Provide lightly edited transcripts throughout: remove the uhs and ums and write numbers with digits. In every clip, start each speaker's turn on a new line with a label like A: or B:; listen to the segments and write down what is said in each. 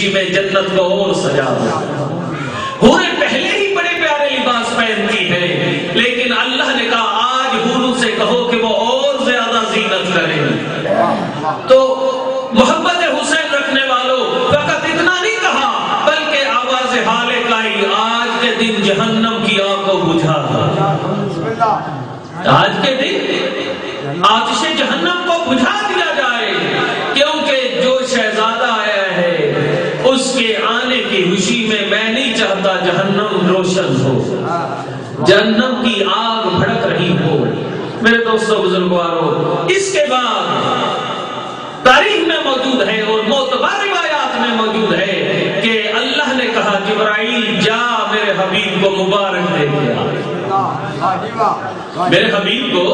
A: خوشی میں جنت کو اور سجا دو. حوریں پہلے ہی بڑے پیارے لباس پہنتی ہیں، لیکن اللہ نے کہا آج حوروں سے کہو کہ وہ اور زیادہ زینت کریں. تو محبت حسین رکھنے والوں فقط اتنا نہیں کہا، بلکہ آواز حال کائی آج کے دن جہنم کی آگ کو بجھا دو. آج کے دن آتش جہنم کو بجھا دیا جائے، کیونکہ جو شہزادہ آیا ہے اس کے آنے کی خوشی میں نہیں چاہتا جہنم روشن ہو، جہنم کی آگ بھڑک رہی ہو. میرے دوستوں بزرگواروں، اس کے بعد تاریخ میں موجود ہے اور معتبر روایات میں موجود ہے کہ اللہ نے کہا جبرائیل جا میرے حبیب کو مبارک دے دیا. میرے حبیب کو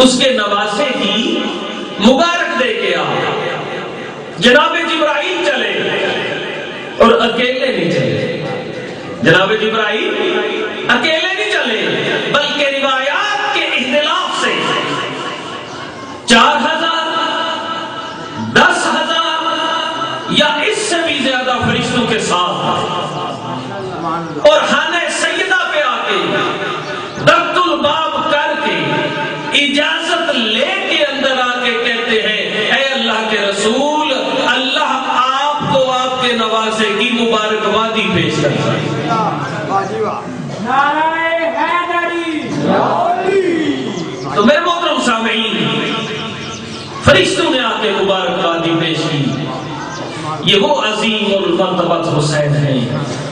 A: اس کے نواسے کی مبارک دے کے آ. جناب جبرائیل چلے اور اکیلے نہیں چلے. جناب جبرائیل اکیلے نہیں چلے، بلکہ روایات کے اختلاف سے 4000 10,000 یا اس سے بھی زیادہ فرشتوں کے ساتھ، اور خانہ سیدہ پہ آ کے دقت الباب کر کے اجازت لے کے اندر آ کے کہتے ہیں اے اللہ کے رسول، اللہ آپ کو آپ کے نواسے کی مبارکبادی پیش کرتا ہے. تو میرے محترم سامعین، فرشتوں نے آ کے مبارکبادی پیش کی. یہ وہ عظیم المرتبت حسین ہیں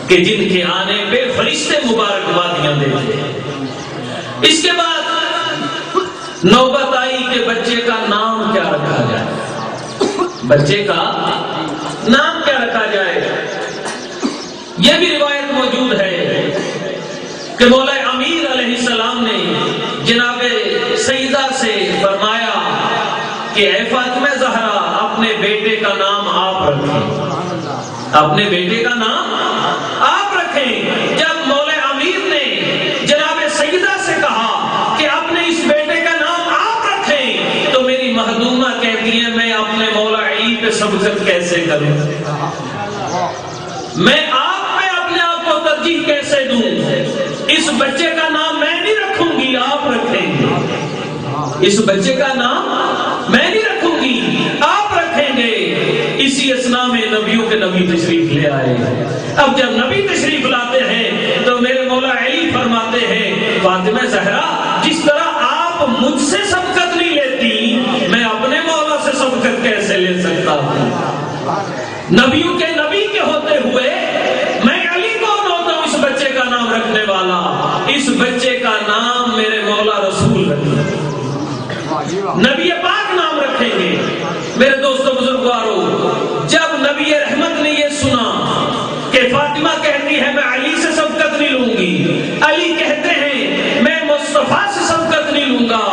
A: کہ جن کے آنے پہ فرشتے مبارکبادیاں دیتے ہیں. اس کے بعد نوبت آئی کہ بچے کا نام کیا رکھا جائے. بچے کا نام کیا رکھا جائے؟ یہ بھی روایت موجود ہے کہ مولا امیر علیہ السلام نے جناب سیدہ سے فرمایا کہ اے فاطمہ زہرا، اپنے بیٹے کا نام آپ رکھیں، اپنے بیٹے کا نام آپ رکھیں. جب مولا امیر نے جناب سیدہ سے کہا کہ اپنے اس بیٹے کا نام آپ رکھیں، تو میری مخدومہ کہتی ہے میں اپنے مولا علی پہ سبقت کیسے کروں، میں آپ پہ اپنے آپ کو ترجیح کیسے دوں. اس بچے کا نام میں نہیں رکھوں گی، آپ رکھیں گے. اس بچے کا نام میں نہیں رکھوں گی، آپ رکھیں گے. اسی اسنا میں نبیوں کے نبی تشریف لے آئے. اب جب نبی تشریف لاتے ہیں تو میرے مولا علی فرماتے ہیں فاطمہ زہرا، جس طرح آپ مجھ سے سبقت نہیں لیتی، میں اپنے مولا سے سبقت کیسے لے سکتا ہوں. نبیوں کے نبی کے ہوتے ہوئے میں علی کون ہوتا ہوں اس بچے کا نام رکھنے والا. اس بچے کا نام میرے مولا رسول رکھیں، نبی پاک نام رکھیں گے. میرے دوستو بزرگوارو، جب نبی رحمت نے یہ سنا کہ فاطمہ کہتی ہے میں علی سے سبقت نہیں لوں گی، علی کہتے ہیں میں مصطفیٰ سے سبقت نہیں لوں گا،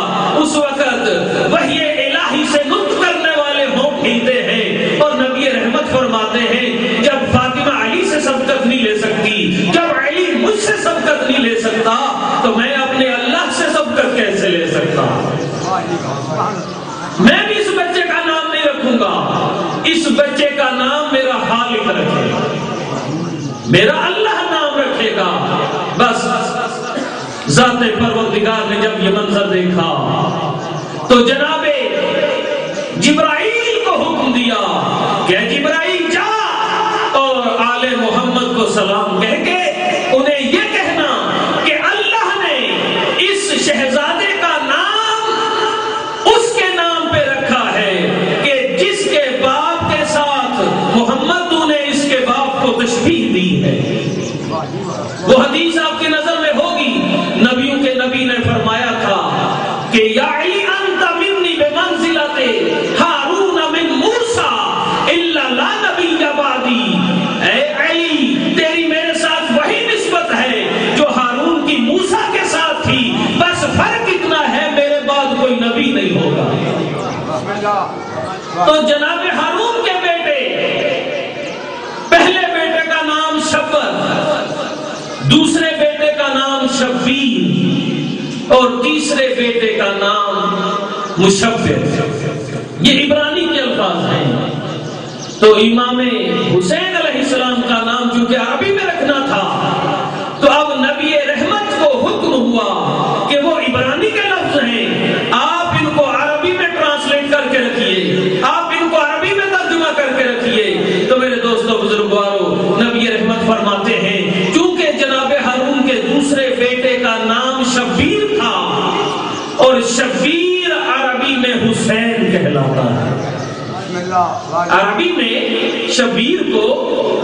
A: اس وقت وحی الہی سے نطق کرنے والے ہونٹ ہلتے ہیں اور نبی رحمت فرماتے ہیں جب فاطمہ علی سے سبقت نہیں لے سکتی، جب علی مجھ سے سبقت نہیں لے سکتا، تو میں اپنے اللہ سے سبقت کیسے لے سکتا. میں بھی اس بچے کا نام نہیں رکھوں گا، اس بچے کا نام میرا خالق رکھے گا، میرا اللہ نام رکھے گا. بس ذات پروردگار نے جب یہ منظر دیکھا تو جناب جبرائیل کو حکم دیا کہ جبرائیل جا اور آل محمد کو سلام کہہ کے انہیں یہ کہنا کہ اللہ نے اس شہزادے کا نام اس کے نام پہ رکھا ہے کہ جس کے باپ کے ساتھ محمد تو نے اس کے باپ کو تشبیہ دی ہے. وہ حدیث آپ کی نظر میں ہوگی، نبیوں کے نبی نے فرمایا تھا کہ یا علی انت منی بمنزلت ہارون من موسیٰ الا لا نبی بعدی. اے علی، تیری میرے ساتھ وہی نسبت ہے جو ہارون کی موسیٰ کے ساتھ تھی، بس فرق اتنا ہے میرے بعد کوئی نبی نہیں ہوگا. تو جناب ہارون کے بیٹے، پہلے بیٹے کا نام شبر، دوسرے بیٹے کا نام شبیر اور تیسرے بیٹے کا نام مشبر. یہ عبرانی کے الفاظ ہیں. تو امام حسین علیہ السلام کا نام چونکہ عربی میں رکھنا تھا، تو اب نبی رحمت کو حکم ہوا کہ وہ عبرانی کے لفظ ہیں، آپ ان کو عربی میں ٹرانسلیٹ کر کے رکھیے، آپ ان کو عربی میں ترجمہ کر کے رکھیے۔ تو میرے دوستو بزرگوارو، نبی رحمت فرماتے ہیں چونکہ جناب ہارون کے دوسرے بیٹے کا نام شبیر تھا، اور شبیر عربی میں حسین کہلاتا ہے، عربی میں شبیر کو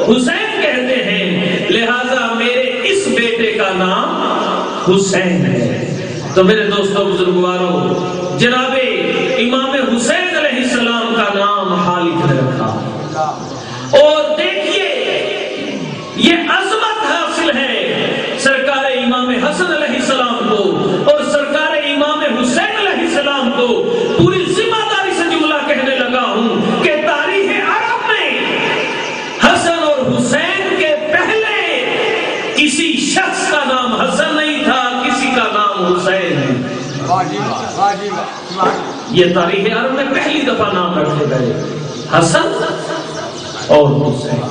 A: حسین کہتے ہیں، لہذا میرے اس بیٹے کا نام حسین ہے۔ تو میرے دوستو بزرگوارو، جناب امام حسین علیہ السلام کا نام خالق نے رکھا، اور دیکھیے یہ عظمت حاصل ہے سرکار امام حسن علیہ السلام کو اور سرکار امام حسین علیہ السلام کو۔ پوری ذمہ داری سے جملہ کہنے لگا ہوں کہ تاریخ عرب میں حسن اور حسین کے پہلے کسی شخص کا نام حسن نہیں تھا، کسی کا نام حسین۔ یہ تاریخ عرب میں پہلی دفعہ نام رکھے گئے حسن اور حسین،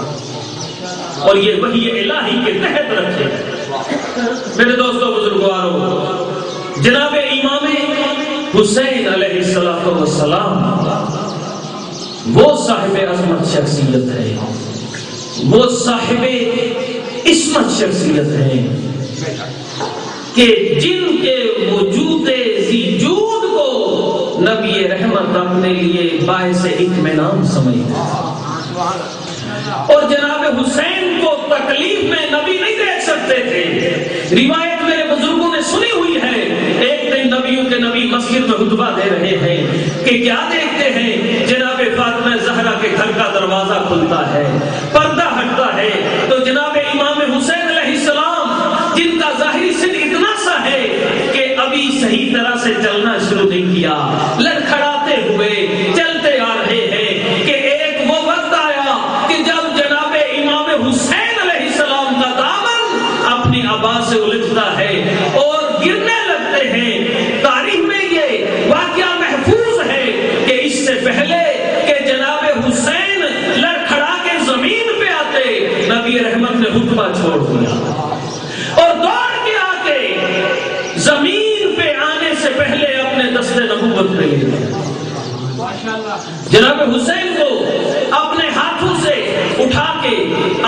A: اور یہ وحی الہی کے تحت رکھے گئے۔ میرے دوستو بزرگوارو، جناب امام حسین علیہ السلام وہ صاحب عظمت شخصیت ہے، وہ صاحب عصمت شخصیت ہے کہ جن کے وجود ذیجود کو نبی رحمت اپنے لیے باعث اطمینان سمجھتے، اور جناب حسین کو تکلیف میں نبی نہیں دیکھ سکتے تھے۔ روایت میرے بزرگوں نے سنی ہوئی ہے، ایک دن نبیوں کے نبی مسجد میں خطبہ دے رہے ہیں کہ کیا دیکھتے ہیں، جناب فاطمہ زہرا کے گھر کا دروازہ کھلتا ہے، پردہ ہٹتا ہے، تو جناب امام حسین علیہ السلام جن کا ظاہری سن اتنا سا ہے کہ ابھی صحیح طرح سے چلنا شروع نہیں کیا، لڑکھڑاتے ہوئے چلتے آ رہے ہیں کہ ایک وہ وقت آیا کہ جب جناب امام حسین علیہ السلام کا دامن اپنی عبا سے الجھتا ہے اور گرنے لگتے ہیں۔ تاریخ میں یہ واقعہ محفوظ ہے کہ اس سے پہلے کہ جناب حسین لڑکھڑا کے زمین پہ آتے، نبی رحمت نے خطبہ چھوڑ دیا اور دوڑ کے آ کے زمین پہ آنے سے پہلے اپنے دست نبوت پہ لے گئے۔ جناب حسین کو اپنے ہاتھوں سے اٹھا کے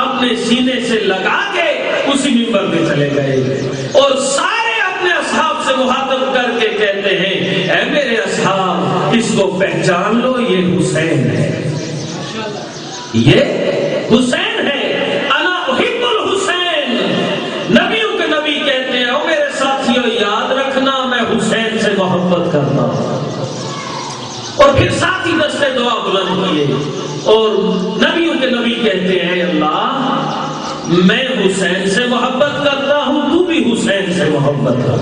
A: اپنے سینے سے لگا کے اسی منبر پہ چلے گئے، اور سارے اپنے اصحاب سے مخاطب کر کے کہتے ہیں، اے میرے اصحاب، اس کو پہچان لو، یہ حسین ہے، یہ حسین ہے، انا احب الحسین۔ نبیوں کے نبی کہتے ہیں، او میرے ساتھیوں یاد رکھنا میں حسین سے محبت کرتا ہوں، اور پھر ساتھ ہی دستے دعا بلند کیے، اور نبیوں کے نبی کہتے ہیں، اللہ میں حسین سے محبت کرتا ہوں، تو بھی حسین سے محبت کر۔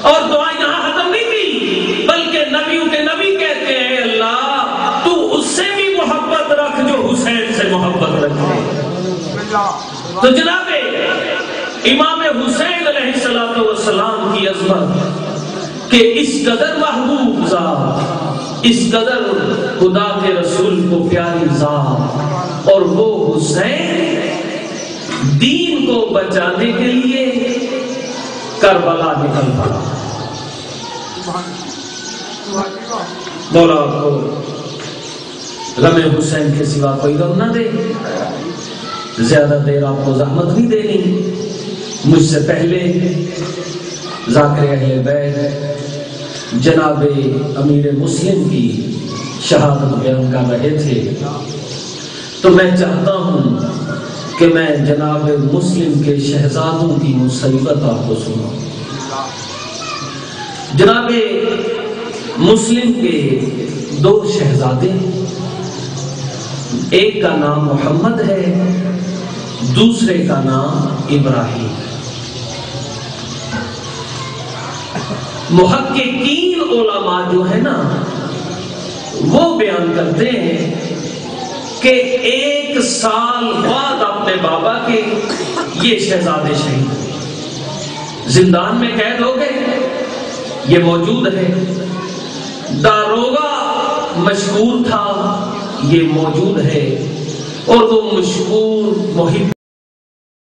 A: اور دعا یہاں ختم نہیں کی، بلکہ نبیوں کے نبی کہتے ہیں، اللہ تو اس سے بھی محبت رکھ جو حسین سے محبت رکھے۔ تو جناب امام حسین علیہ السلام کی عظمت کہ اس قدر محبوب ذات، اس قدر خدا کے رسول کو پیاری ذات، اور وہ حسین دین کو بچانے کے لیے کربلا نکل پڑا۔ مولا کو غم حسین کے سوا کوئی غم نہ دے، زیادہ دیر آپ کو زحمت نہیں دینی۔ مجھ سے پہلے ذاکر اہل بیت جناب امیر مسلم کی شہادت بیان کر رہے تھے، تو میں چاہتا ہوں کہ میں جناب مسلم کے شہزادوں کی مصیبت آپ کو سناؤں۔ جناب مسلم کے دو شہزادے، ایک کا نام محمد ہے، دوسرے کا نام ابراہیم۔ محققین علماء جو ہے نا، وہ بیان کرتے ہیں کہ 1 سال بعد اپنے بابا کے یہ شہزادے شہید، زندان میں قید ہو گئے، یہ موجود ہے۔ داروغہ مشکور تھا، یہ موجود ہے اور وہ مشہور محب